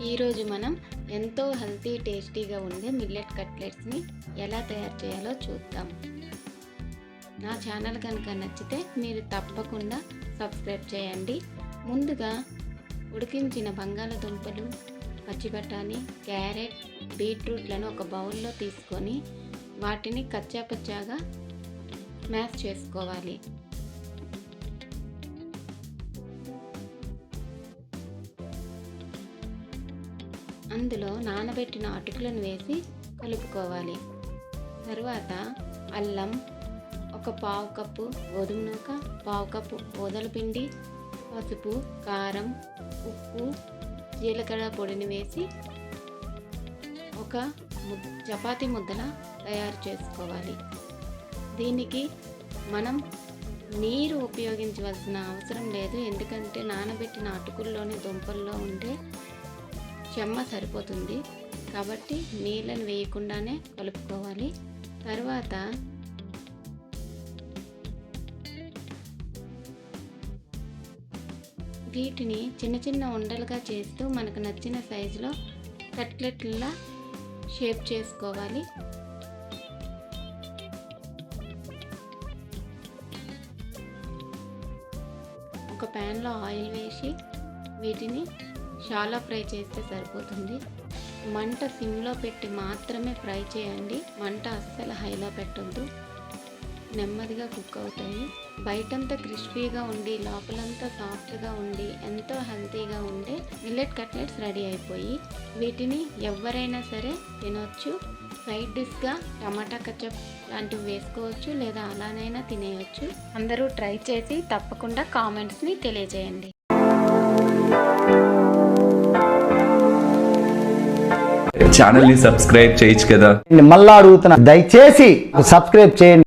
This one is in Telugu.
ఈరోజు మనం ఎంతో హెల్తీ టేస్టీగా ఉండే మిల్లెట్ కట్లెట్స్ని ఎలా తయారు చేయాలో చూద్దాం. నా ఛానల్ కనుక నచ్చితే మీరు తప్పకుండా సబ్స్క్రైబ్ చేయండి. ముందుగా ఉడికించిన బంగాళదుంపలు, పచ్చి బఠానీ, క్యారెట్, బీట్రూట్లను ఒక బౌల్లో తీసుకొని వాటిని కచ్చాపచ్చాగా మ్యాష్ చేసుకోవాలి. అందులో నానబెట్టిన అటుకులను వేసి కలుపుకోవాలి. తరువాత అల్లం, ఒక పావు కప్పు గోధుమ నూక, పావు కప్పు ఓదల పిండి, పసుపు, కారం, ఉప్పు, జీలకర్ర పొడిని వేసి ఒక చపాతీ ముద్దలా తయారు చేసుకోవాలి. దీనికి మనం నీరు ఉపయోగించవలసిన అవసరం లేదు, ఎందుకంటే నానబెట్టిన అటుకుల్లోని దుంపల్లో ఉండే చెమ్మ సరిపోతుంది. కాబట్టి నీళ్ళని వేయకుండానే కలుపుకోవాలి. తర్వాత వీటిని చిన్న చిన్న ఉండలుగా చేస్తూ మనకు నచ్చిన సైజులో కట్లెట్లా షేప్ చేసుకోవాలి. ఒక ప్యాన్లో ఆయిల్ వేసి వీటిని షాలో ఫ్రై చేస్తే సరిపోతుంది. మంట సిమ్లో పెట్టి మాత్రమే ఫ్రై చేయండి, మంట అస్సలు హైలో పెట్టొద్దు. నెమ్మదిగా కుక్ అవుతాయి. బయటంతా క్రిస్పీగా ఉండి లోపలంతా సాఫ్ట్గా ఉండి ఎంతో హెల్తీగా ఉండే మిల్లెట్ కట్లెట్స్ రెడీ అయిపోయి వీటిని ఎవరైనా సరే తినొచ్చు. సైడ్ డిష్గా టమాటా కచప్ లాంటివి వేసుకోవచ్చు, లేదా అలానైనా తినేయచ్చు. అందరూ ట్రై చేసి తప్పకుండా కామెంట్స్ని తెలియజేయండి. ఛానల్ ని సబ్స్క్రైబ్ చేయొచ్చు కదా. మళ్ళా అడుగుతున్నా, దయచేసి సబ్స్క్రైబ్ చేయండి.